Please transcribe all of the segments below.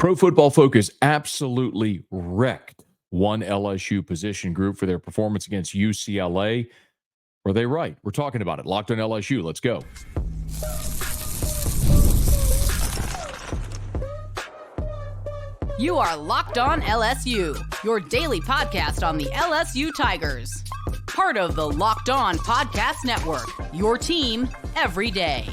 Pro Football Focus absolutely wrecked one LSU position group for their performance against UCLA. Were they right? We're talking about it. Locked on LSU. Let's go. You are Locked On LSU, your daily podcast on the LSU Tigers. Part of the Locked On Podcast Network, your team every day.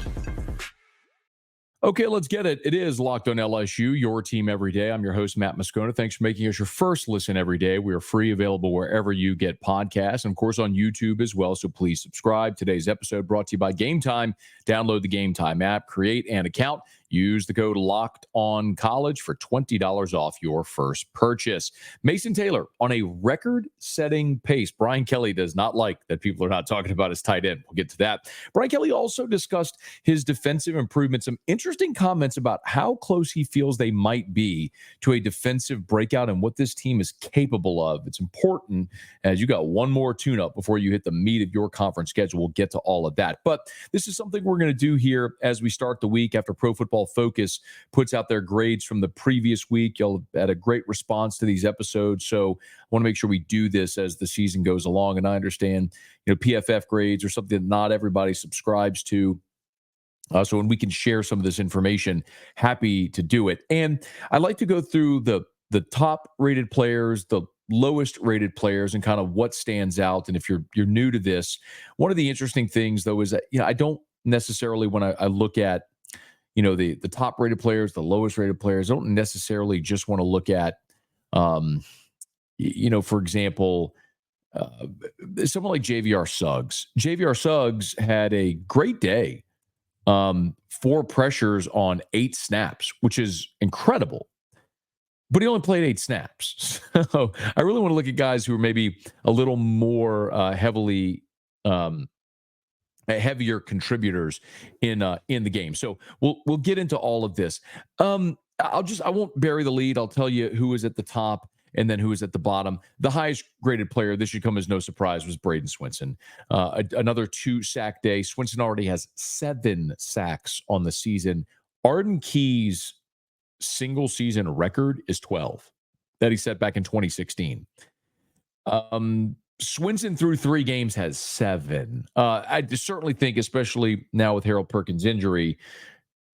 Okay, let's get it. It is Locked on LSU, your team every day. I'm your host, Matt Moscona. Thanks for making us your first listen every day. We are free, available wherever you get podcasts, and of course on YouTube as well, so please subscribe. Today's episode brought to you by Game Time. Download the Game Time app, create an account, use the code LOCKEDONCollege for $20 off your first purchase. Mason Taylor on a record-setting pace. Brian Kelly does not like that people are not talking about his tight end. We'll get to that. Brian Kelly also discussed his defensive improvements, some interesting comments about how close he feels they might be to a defensive breakout and what this team is capable of. It's important as you got one more tune-up before you hit the meat of your conference schedule. We'll get to all of that. But this is something we're going to do here as we start the week after Pro Football Focus puts out their grades from the previous week. Y'all had a great response to these episodes, so I want to make sure we do this as the season goes along. And I understand, PFF grades are something that not everybody subscribes to. So when we can share some of this information, happy to do it. And I like to go through the top rated players, the lowest rated players, and kind of what stands out. And if you're new to this, one of the interesting things though is that I don't necessarily, when I look at the top rated players, the lowest rated players, I don't necessarily just want to look at for example, someone like JVR Suggs. JVR Suggs had a great day. 4 pressures on 8 snaps, which is incredible. But he only played 8 snaps. So I really want to look at guys who are maybe a little more heavier contributors in the game. So we'll get into all of this. I won't bury the lead. I'll tell you who is at the top and then who is at the bottom. The highest graded player, this should come as no surprise, was Braden Swinson. Another 2-sack day. Swinson already has 7 sacks on the season. Arden Key's single season record is 12 that he set back in 2016. Swinson through 3 games has 7. I certainly think, especially now with Harold Perkins' injury,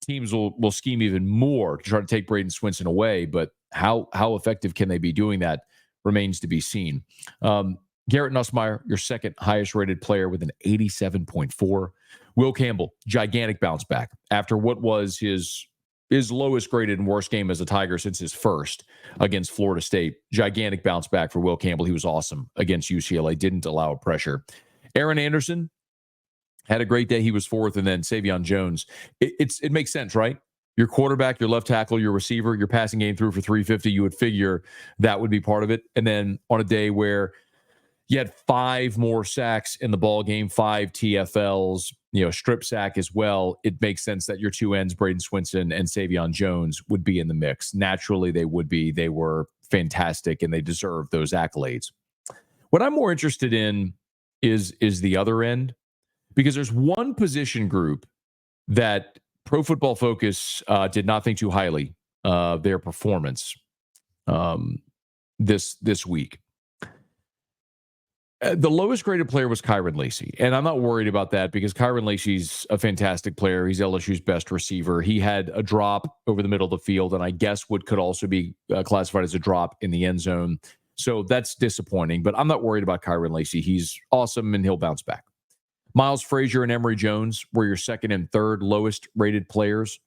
teams will scheme even more to try to take Braden Swinson away, but how effective can they be doing that remains to be seen. Garrett Nussmeier, your second highest rated player with an 87.4. Will Campbell, gigantic bounce back after what was his lowest graded and worst game as a Tiger since his first against Florida State. Gigantic bounce back for Will Campbell. He was awesome against UCLA, didn't allow a pressure. Aaron Anderson had a great day. He was 4th, and then Savion Jones. It makes sense, right? Your quarterback, your left tackle, your receiver, your passing game through for 350, you would figure that would be part of it. And then on a day where you had 5 more sacks in the ball game, 5 TFLs, strip sack as well, it makes sense that your 2 ends, Braden Swinson and Savion Jones, would be in the mix. Naturally, they would be. They were fantastic, and they deserve those accolades. What I'm more interested in is the other end, because there's one position group that Pro Football Focus did not think too highly of their performance this week. The lowest graded player was Kyron Lacy, and I'm not worried about that because Kyron Lacy's a fantastic player. He's LSU's best receiver. He had a drop over the middle of the field, and I guess what could also be classified as a drop in the end zone. So that's disappointing, but I'm not worried about Kyron Lacy. He's awesome, and he'll bounce back. Miles Frazier and Emory Jones were your second and third lowest rated players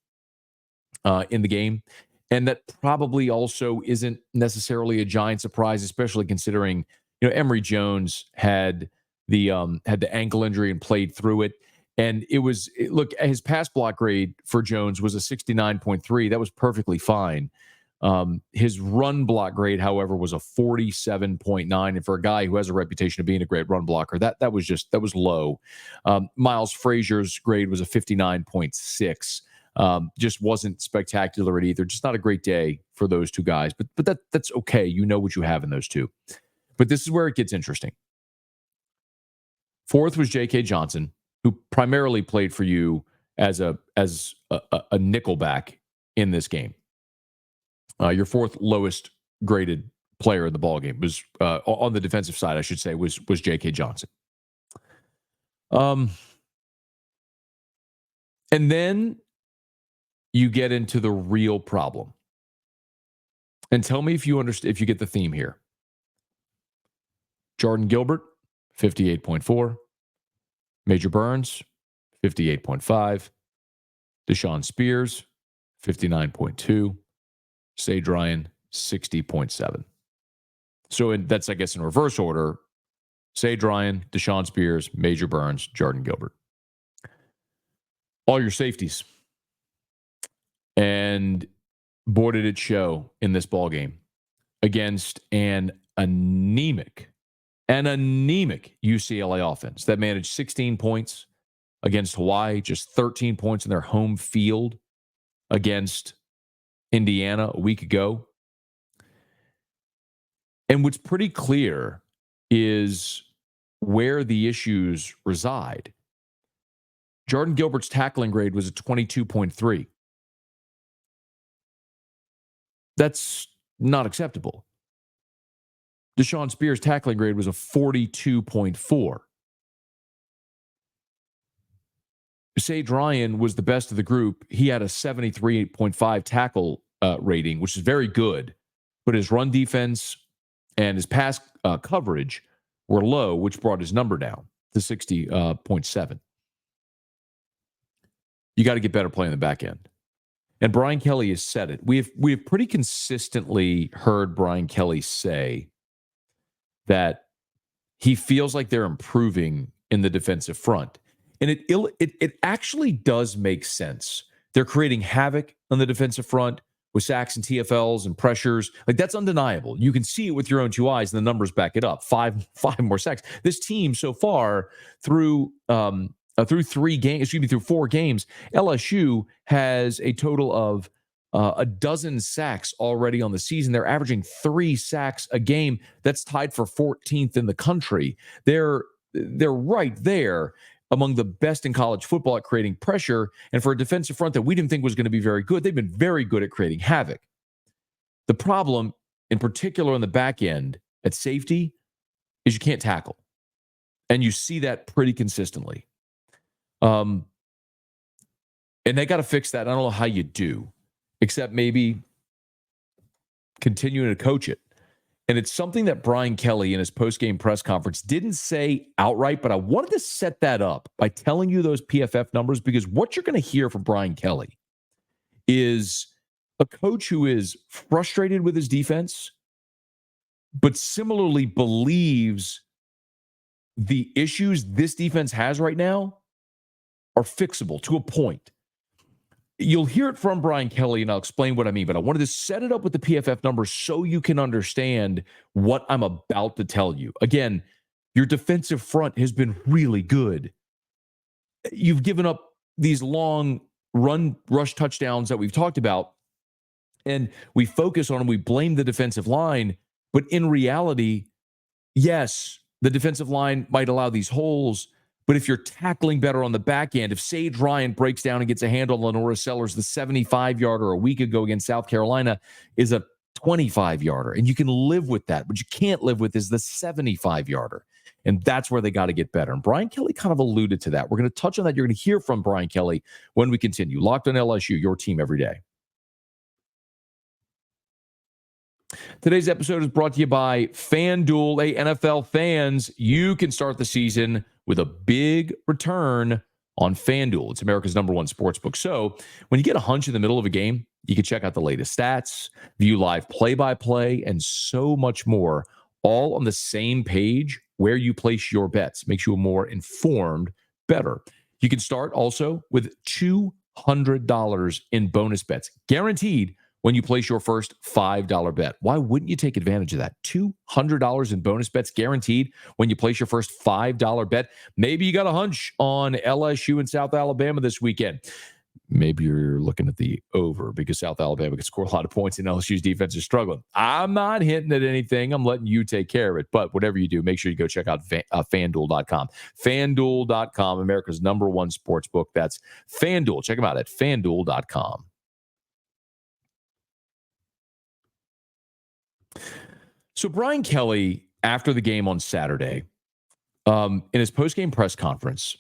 in the game. And that probably also isn't necessarily a giant surprise, especially considering, Emory Jones had the ankle injury and played through it. And look, his pass block grade for Jones was a 69.3. That was perfectly fine. His run block grade, however, was a 47.9. And for a guy who has a reputation of being a great run blocker, that was low. Miles Frazier's grade was a 59.6. Just wasn't spectacular either. Just not a great day for those 2 guys, but that's okay. You know what you have in those 2. But this is where it gets interesting. 4th was J.K. Johnson, who primarily played for you as a nickelback in this game. Your fourth lowest graded player in the ballgame was on the defensive side, I should say, was J.K. Johnson. And then you get into the real problem. And tell me if you understand, if you get the theme here. Jordan Gilbert, 58.4. Major Burns, 58.5. Deshaun Spears, 59.2. Sage Ryan, 60.7. So that's, I guess, in reverse order. Sage Ryan, Deshaun Spears, Major Burns, Jordan Gilbert. All your safeties. And boy, did it show in this ballgame against an anemic UCLA offense that managed 16 points against Hawaii, just 13 points in their home field against Indiana a week ago. And what's pretty clear is where the issues reside. Jordan Gilbert's tackling grade was a 22.3. That's not acceptable. Deshaun Spears' tackling grade was a 42.4. Sage Ryan was the best of the group. He had a 73.5 tackle rating, which is very good. But his run defense and his pass coverage were low, which brought his number down to 60.7. You got to get better playing the back end. And Brian Kelly has said it. We have pretty consistently heard Brian Kelly say that he feels like they're improving in the defensive front. And it actually does make sense. They're creating havoc on the defensive front with sacks and TFLs and pressures. Like, that's undeniable. You can see it with your own two eyes, and the numbers back it up. Five more sacks. This team so far through 4 games, LSU has a total of a dozen sacks already on the season. They're averaging 3 sacks a game. That's tied for 14th in the country. They're right there among the best in college football at creating pressure. And for a defensive front that we didn't think was going to be very good, they've been very good at creating havoc. The problem, in particular on the back end at safety, is you can't tackle. And you see that pretty consistently. And they got to fix that. I don't know how you do, except maybe continuing to coach it. And it's something that Brian Kelly in his post-game press conference didn't say outright, but I wanted to set that up by telling you those PFF numbers, because what you're going to hear from Brian Kelly is a coach who is frustrated with his defense, but similarly believes the issues this defense has right now are fixable to a point. You'll hear it from Brian Kelly, and I'll explain what I mean, but I wanted to set it up with the PFF numbers so you can understand what I'm about to tell you. Again, your defensive front has been really good. You've given up these long rush touchdowns that we've talked about, and we focus on them. We blame the defensive line, but in reality, yes, the defensive line might allow these holes, but if you're tackling better on the back end, if Sage Ryan breaks down and gets a handle on Lenora Sellers, the 75-yarder a week ago against South Carolina is a 25-yarder, and you can live with that. What you can't live with is the 75-yarder, and that's where they got to get better. And Brian Kelly kind of alluded to that. We're going to touch on that. You're going to hear from Brian Kelly when we continue. Locked on LSU, your team every day. Today's episode is brought to you by FanDuel. Hey, NFL fans, you can start the season with a big return on FanDuel. It's America's #1 sportsbook. So when you get a hunch in the middle of a game, you can check out the latest stats, view live play-by-play, and so much more, all on the same page where you place your bets. Makes you a more informed bettor. You can start also with $200 in bonus bets, guaranteed, when you place your first $5 bet. Why wouldn't you take advantage of that? $200 in bonus bets guaranteed when you place your first $5 bet. Maybe you got a hunch on LSU and South Alabama this weekend. Maybe you're looking at the over because South Alabama can score a lot of points and LSU's defense is struggling. I'm not hinting at anything. I'm letting you take care of it. But whatever you do, make sure you go check out FanDuel.com. FanDuel.com, America's #1 sportsbook. That's FanDuel. Check them out at FanDuel.com. So Brian Kelly, after the game on Saturday, in his post-game press conference,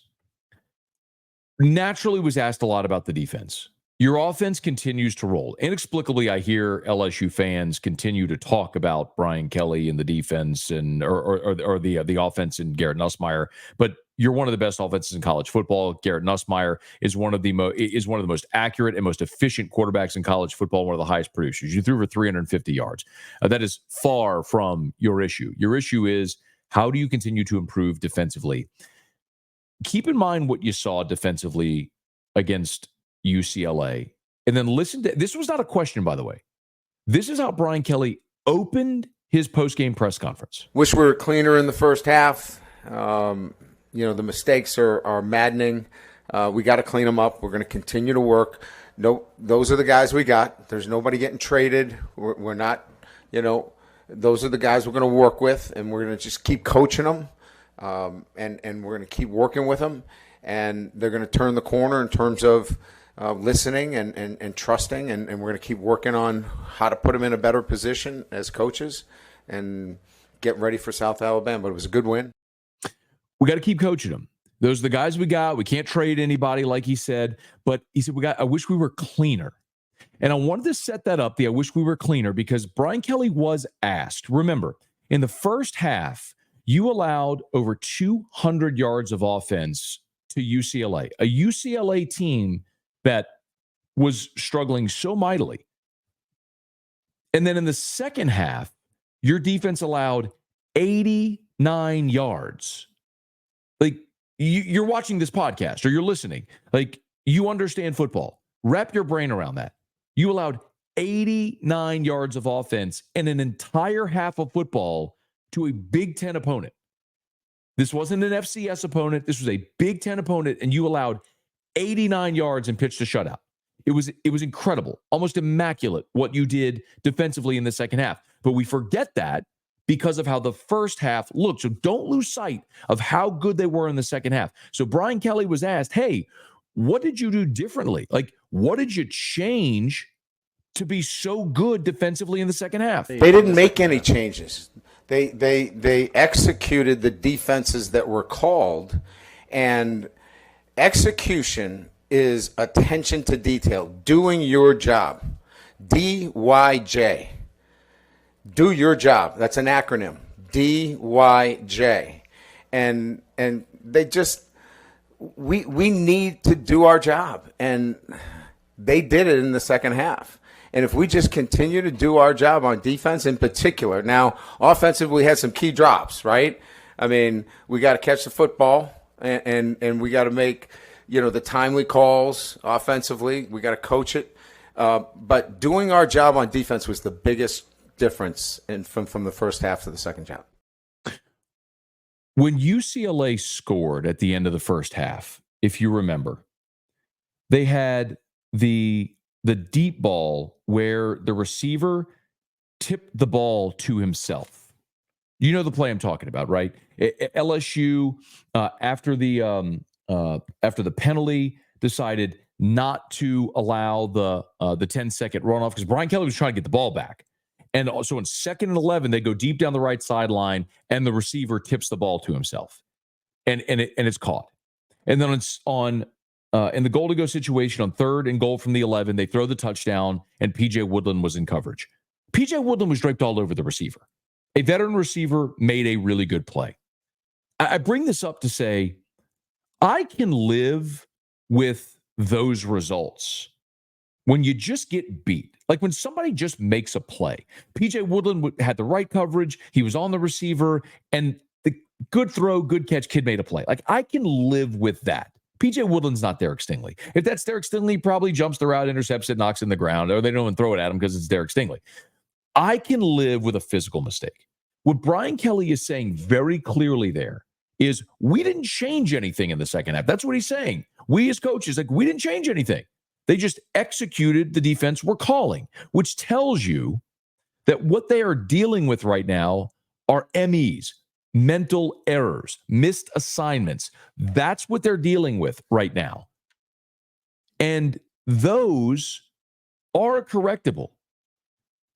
naturally was asked a lot about the defense. Your offense continues to roll. Inexplicably, I hear LSU fans continue to talk about Brian Kelly and the defense and or the offense and Garrett Nussmeier. But you're one of the best offenses in college football. Garrett Nussmeier is one of the most accurate and most efficient quarterbacks in college football. One of the highest producers. You threw for 350 yards. That is far from your issue. Your issue is, how do you continue to improve defensively? Keep in mind what you saw defensively against UCLA. And then listen to this. Was not a question, by the way. This is how Brian Kelly opened his post-game press conference. Wish we were cleaner in the first half. The mistakes are maddening. We got to clean them up. We're going to continue to work. No, those are the guys we got. There's nobody getting traded. We're not, those are the guys we're going to work with, and we're going to just keep coaching them. And we're going to keep working with them, and they're going to turn the corner in terms of listening and trusting, and we're going to keep working on how to put them in a better position as coaches and get ready for South Alabama. But it was a good win. We got to keep coaching them. Those are the guys we got. We can't trade anybody, like he said. But he said, I wish we were cleaner. And I wanted to set that up, I wish we were cleaner, because Brian Kelly was asked. Remember, in the first half, you allowed over 200 yards of offense to UCLA, a UCLA team that was struggling so mightily. And then in the second half, your defense allowed 89 yards. Like, you're watching this podcast or you're listening. Like, you understand football. Wrap your brain around that. You allowed 89 yards of offense in an entire half of football to a Big Ten opponent. This wasn't an FCS opponent. This was a Big Ten opponent, and you allowed 89 yards and pitched a shutout. It was incredible, almost immaculate what you did defensively in the second half. But we forget that because of how the first half looked. So don't lose sight of how good they were in the second half. So Brian Kelly was asked, hey, what did you do differently? Like, what did you change to be so good defensively in the second half? They didn't make any changes. They executed the defenses that were called, and execution is attention to detail, doing your job. DYJ. Do your job. That's an acronym. DYJ. And they just we need to do our job, and they did it in the second half. And if we just continue to do our job on defense in particular, now offensive, we had some key drops, right? I mean, we got to catch the football, and we got to make, the timely calls offensively. We got to coach it. But doing our job on defense was the biggest difference from the first half to the second half. When UCLA scored at the end of the first half, if you remember, they had the deep ball where the receiver tipped the ball to himself. You know the play I'm talking about, right? LSU, after the penalty, decided not to allow the 10-second runoff because Brian Kelly was trying to get the ball back. And so in 2nd and 11, they go deep down the right sideline, and the receiver tips the ball to himself, and it's caught. And then it's on in the goal to go situation on 3rd and goal from the 11, they throw the touchdown, and P.J. Woodland was in coverage. P.J. Woodland was draped all over the receiver. A veteran receiver made a really good play. I bring this up to say I can live with those results when you just get beat. Like when somebody just makes a play. P.J. Woodland had the right coverage. He was on the receiver, and the good throw, good catch, kid made a play. Like I can live with that. P.J. Woodland's not Derek Stingley. If that's Derek Stingley, he probably jumps the route, intercepts it, knocks it in the ground, or they don't even throw it at him because it's Derek Stingley. I can live with a physical mistake. What Brian Kelly is saying very clearly there is we didn't change anything in the second half. That's what he's saying. We as coaches, we didn't change anything. They just executed the defense we're calling, which tells you that what they are dealing with right now are MEs, mental errors, missed assignments. That's what they're dealing with right now. And those are correctable.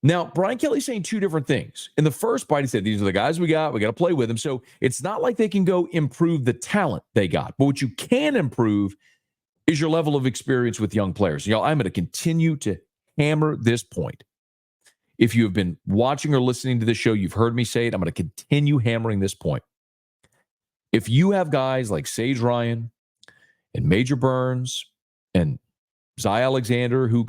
Now, Brian Kelly's saying two different things. In the first bite, he said, these are the guys we got. We got to play with them. So it's not like they can go improve the talent they got. But what you can improve is your level of experience with young players. Y'all, I'm going to continue to hammer this point. If you have been watching or listening to this show, you've heard me say it. I'm going to continue hammering this point. If you have guys like Sage Ryan and Major Burns and Zy Alexander, who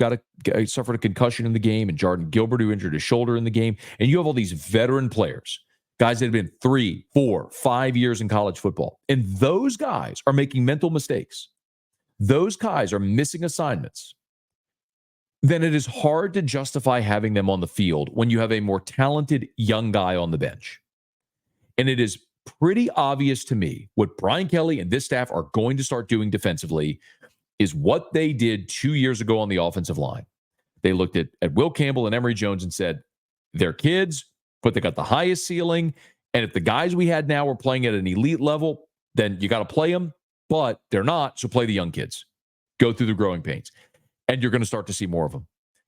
suffered a concussion in the game, and Jordan Gilbert, who injured his shoulder in the game, and you have all these veteran players, guys that have been 3, 4, 5 years in college football, and those guys are making mental mistakes, those guys are missing assignments, then it is hard to justify having them on the field when you have a more talented young guy on the bench. And it is pretty obvious to me what Brian Kelly and this staff are going to start doing defensively is what they did 2 years ago on the offensive line. They looked at Will Campbell and Emory Jones and said, they're kids, but they got the highest ceiling. And if the guys we had now are playing at an elite level, then you got to play them, but they're not. So play the young kids. Go through the growing pains. And you're going to start to see more of them.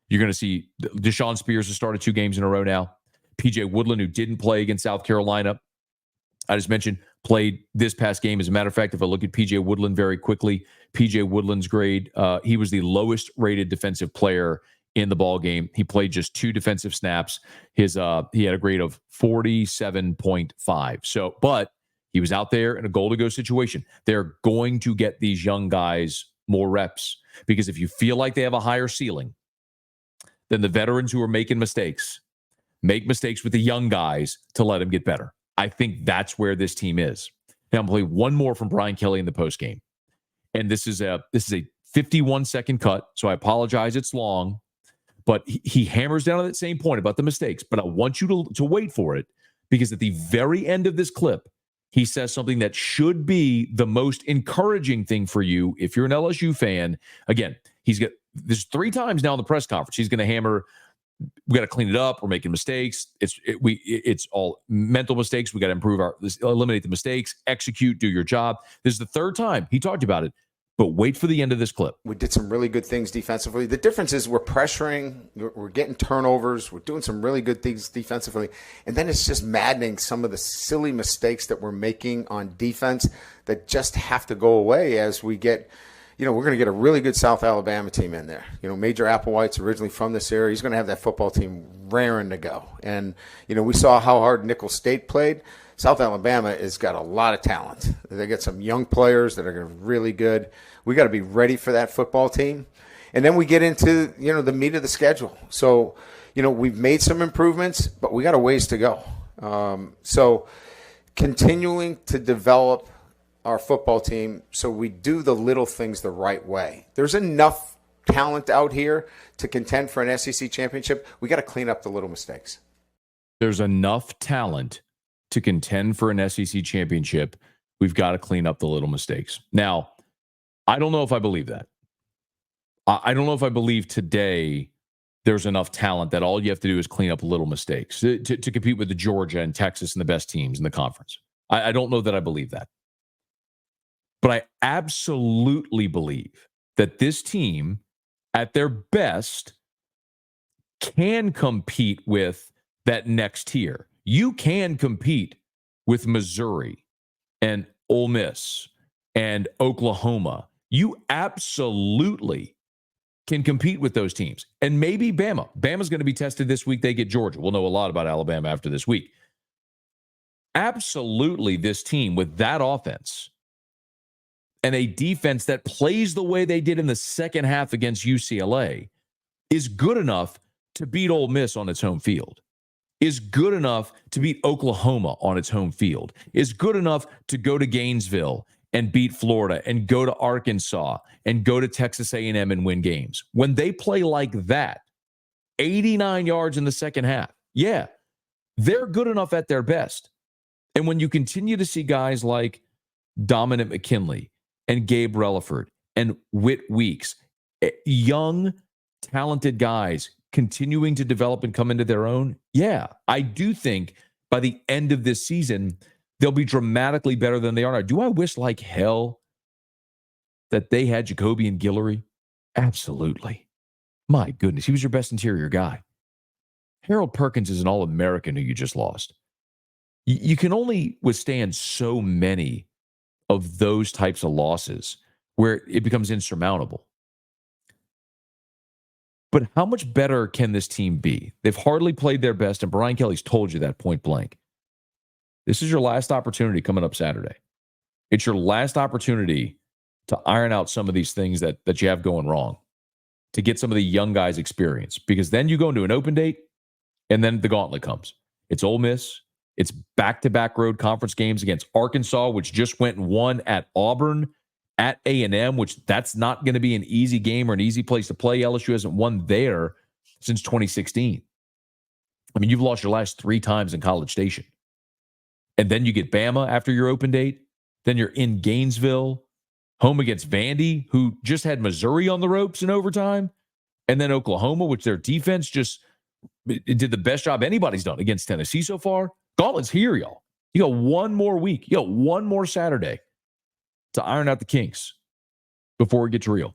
You're going to see Deshaun Spears has started 2 games in a row now. PJ Woodland, who didn't play against South Carolina, I just mentioned, played this past game. As a matter of fact, if I look at PJ Woodland very quickly, PJ Woodland's grade, he was the lowest rated defensive player in the ball game. He played just 2 defensive snaps. He had a grade of 47.5. So, but he was out there in a goal-to-go situation. They're going to get these young guys more reps because if you feel like they have a higher ceiling than the veterans who are making mistakes, make mistakes with the young guys to let them get better. I think that's where this team is. Now I'm going to play one more from Brian Kelly in the postgame. And this is a 51-second cut, so I apologize it's long, but he hammers down on that same point about the mistakes. But I want you to wait for it because at the very end of this clip, he says something that should be the most encouraging thing for you if you're an LSU fan. Again, there's 3 times now in the press conference he's going to hammer, we got to clean it up. We're making mistakes. It's all mental mistakes. We got to eliminate the mistakes, execute, do your job. This is the 3rd time he talked about it, but wait for the end of this clip. We did some really good things defensively. The difference is we're pressuring, we're getting turnovers, we're doing some really good things defensively. And then it's just maddening some of the silly mistakes that we're making on defense that just have to go away as we get, we're going to get a really good South Alabama team in there. Major Applewhite's originally from this area. He's going to have that football team raring to go. And, we saw how hard Nicholls State played. South Alabama has got a lot of talent. They got some young players that are really good. We got to be ready for that football team. And then we get into, the meat of the schedule. So, we've made some improvements, but we got a ways to go. So continuing to develop our football team so we do the little things the right way. There's enough talent out here to contend for an SEC championship. We got to clean up the little mistakes. There's enough talent to contend for an SEC championship. We've got to clean up the little mistakes. Now, I don't know if I believe that. I don't know if I believe today there's enough talent that all you have to do is clean up little mistakes to compete with the Georgia and Texas and the best teams in the conference. I don't know that I believe that. But I absolutely believe that this team, at their best, can compete with that next tier. You can compete with Missouri and Ole Miss and Oklahoma. You absolutely can compete with those teams. And maybe Bama. Bama's going to be tested this week. They get Georgia. We'll know a lot about Alabama after this week. Absolutely, this team with that offense and a defense that plays the way they did in the second half against UCLA is good enough to beat Ole Miss on its home field, is good enough to beat Oklahoma on its home field, is good enough to go to Gainesville and beat Florida and go to Arkansas and go to Texas A&M and win games. When they play like that, 89 yards in the second half, yeah, they're good enough at their best. And when you continue to see guys like Dominic McKinley and Gabe Relaford and Whit Weeks, young, talented guys continuing to develop and come into their own, yeah, I do think by the end of this season, they'll be dramatically better than they are now. Do I wish like hell that they had Jacoby and Guillory? Absolutely. My goodness, he was your best interior guy. Harold Perkins is an All-American who you just lost. You can only withstand so many of those types of losses where it becomes insurmountable. But how much better can this team be? They've hardly played their best, and Brian Kelly's told you that point blank. This is your last opportunity coming up Saturday. It's your last opportunity to iron out some of these things that you have going wrong, to get some of the young guys experience, because then you go into an open date, and then the gauntlet comes. It's Ole Miss. It's back-to-back road conference games against Arkansas, which just went and won at Auburn, at A&M, which that's not going to be an easy game or an easy place to play. LSU hasn't won there since 2016. I mean, you've lost your last 3 times in College Station. And then you get Bama after your open date. Then you're in Gainesville, home against Vandy, who just had Missouri on the ropes in overtime. And then Oklahoma, which their defense just did the best job anybody's done against Tennessee so far. Gauntlet's here, y'all. You got one more week. You got one more Saturday to iron out the kinks before it gets real.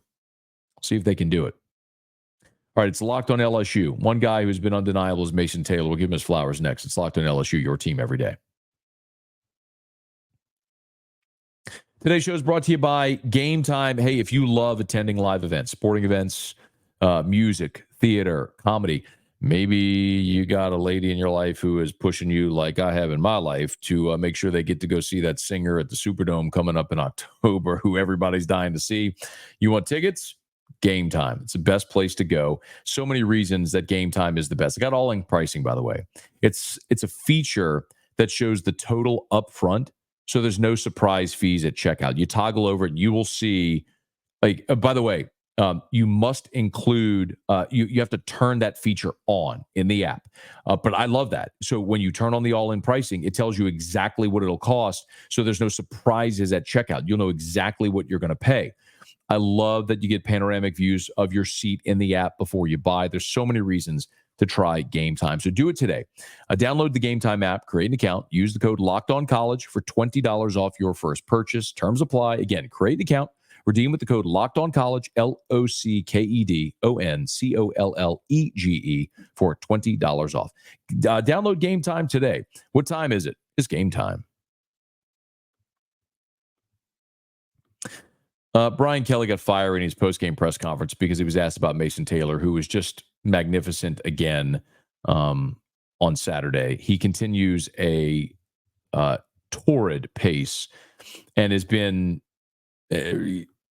See if they can do it. All right, it's Locked on LSU. One guy who's been undeniable is Mason Taylor. We'll give him his flowers next. It's Locked on LSU, your team every day. Today's show is brought to you by Game Time. Hey, if you love attending live events, sporting events, music, theater, comedy, maybe you got a lady in your life who is pushing you like I have in my life to make sure they get to go see that singer at the Superdome coming up in October who everybody's dying to see. You want tickets? Game Time. It's the best place to go. So many reasons that Game Time is the best. I got all-in pricing, by the way. It's a feature that shows the total upfront, so there's no surprise fees at checkout. You toggle over it, you will see, like, by the way, you must include, you have to turn that feature on in the app. But I love that. So when you turn on the all-in pricing, it tells you exactly what it'll cost. So there's no surprises at checkout. You'll know exactly what you're going to pay. I love that you get panoramic views of your seat in the app before you buy. There's so many reasons to try Game Time. So do it today. Download the Game Time app, create an account, use the code LOCKEDONCollege for $20 off your first purchase. Terms apply. Again, create an account. Redeem with the code LOCKEDONCollege, LOCKEDONCOLLEGE for $20 off. Download Game Time today. What time is it? It's Game Time. Brian Kelly got fired in his post-game press conference because he was asked about Mason Taylor, who was just magnificent again on Saturday. He continues a torrid pace and has been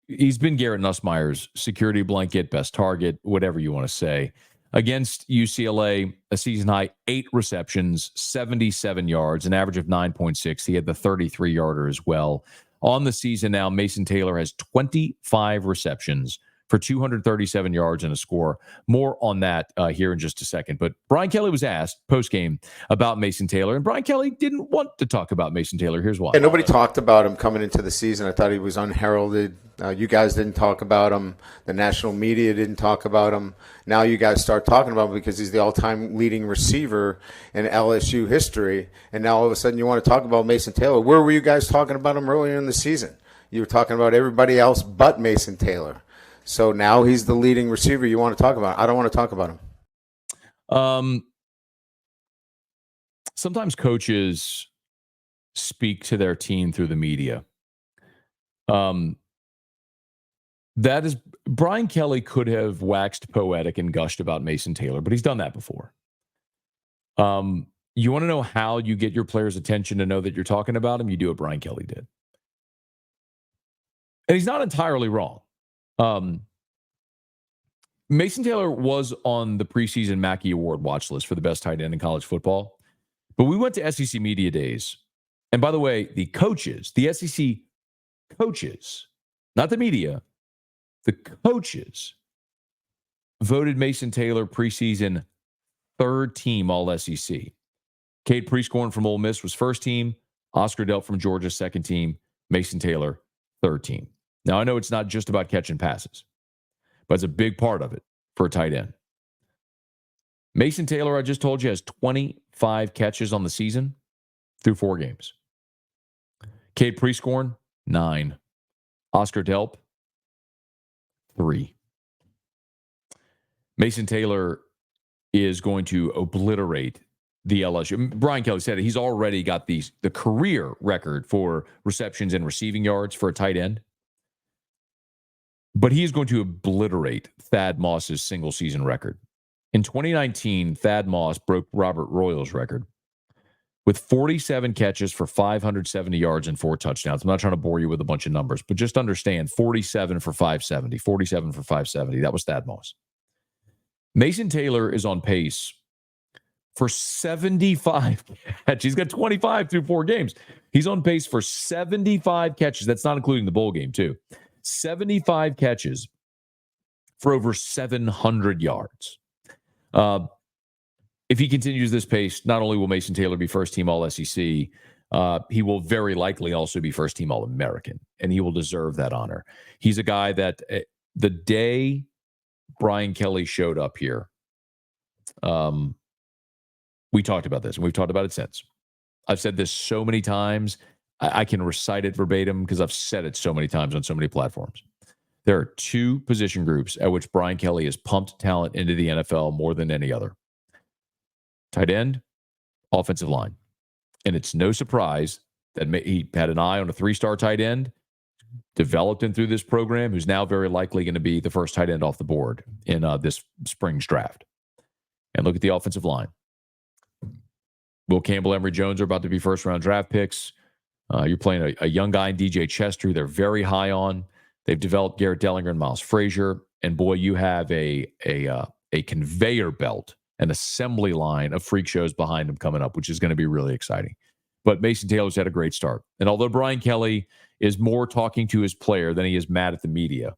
he's been Garrett Nussmeier's security blanket, best target, whatever you want to say. Against UCLA, a season-high 8 receptions, 77 yards, an average of 9.6. He had the 33-yarder as well. On the season now, Mason Taylor has 25 receptions for 237 yards and a score. More on that here in just a second. But Brian Kelly was asked post-game about Mason Taylor, and Brian Kelly didn't want to talk about Mason Taylor. Here's why. And nobody talked about him coming into the season. I thought he was unheralded. You guys didn't talk about him. The national media didn't talk about him. Now you guys start talking about him because he's the all-time leading receiver in LSU history. And now all of a sudden you want to talk about Mason Taylor. Where were you guys talking about him earlier in the season? You were talking about everybody else but Mason Taylor. So now he's the leading receiver you want to talk about. I don't want to talk about him. Sometimes coaches speak to their team through the media. That is, Brian Kelly could have waxed poetic and gushed about Mason Taylor, but he's done that before. You want to know how you get your players' attention to know that you're talking about him? You do what Brian Kelly did. And he's not entirely wrong. Mason Taylor was on the preseason Mackey Award watch list for the best tight end in college football. But we went to SEC Media Days. And by the way, the coaches, the SEC coaches, not the media, the coaches voted Mason Taylor preseason third team All SEC. Cade Prescorn from Ole Miss was first team. Oscar Delp from Georgia, second team. Mason Taylor, third team. Now, I know it's not just about catching passes, but it's a big part of it for a tight end. Mason Taylor, I just told you, has 25 catches on the season through 4 games. Cade Prescorn, 9. Oscar Delp, 3. Mason Taylor is going to obliterate the LSU. Brian Kelly said it. He's already got the career record for receptions and receiving yards for a tight end. But he is going to obliterate Thad Moss's single season record. In 2019, Thad Moss broke Robert Royal's record with 47 catches for 570 yards and 4 touchdowns. I'm not trying to bore you with a bunch of numbers, but just understand 47 for 570, 47 for 570. That was Thad Moss. Mason Taylor is on pace for 75 catches. He's got 25 through 4 games. He's on pace for 75 catches. That's not including the bowl game, too. 75 catches for over 700 yards. If he continues this pace, not only will Mason Taylor be first-team All-SEC, he will very likely also be first-team All-American, and he will deserve that honor. He's a guy that the day Brian Kelly showed up here, we talked about this, and we've talked about it since. I've said this so many times, I can recite it verbatim because I've said it so many times on so many platforms. There are 2 position groups at which Brian Kelly has pumped talent into the NFL more than any other. Tight end, offensive line. And it's no surprise that he had an eye on a 3-star tight end, developed him through this program, who's now very likely going to be the first tight end off the board in this spring's draft. And look at the offensive line. Will Campbell, Emory Jones are about to be first-round draft picks. You're playing a young guy in DJ Chester, who they're very high on. They've developed Garrett Dellinger and Miles Frazier. And boy, you have a conveyor belt, an assembly line of freak shows behind him coming up, which is going to be really exciting. But Mason Taylor's had a great start. And although Brian Kelly is more talking to his player than he is mad at the media,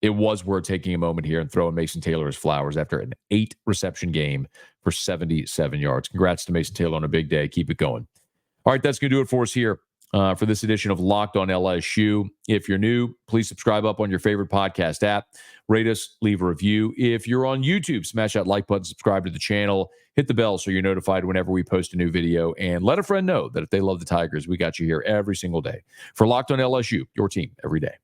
it was worth taking a moment here and throwing Mason Taylor his flowers after an 8-reception game for 77 yards. Congrats to Mason Taylor on a big day. Keep it going. All right, that's going to do it for us here for this edition of Locked on LSU. If you're new, please subscribe up on your favorite podcast app. Rate us, leave a review. If you're on YouTube, smash that like button, subscribe to the channel, hit the bell so you're notified whenever we post a new video, and let a friend know that if they love the Tigers, we got you here every single day. For Locked on LSU, your team every day.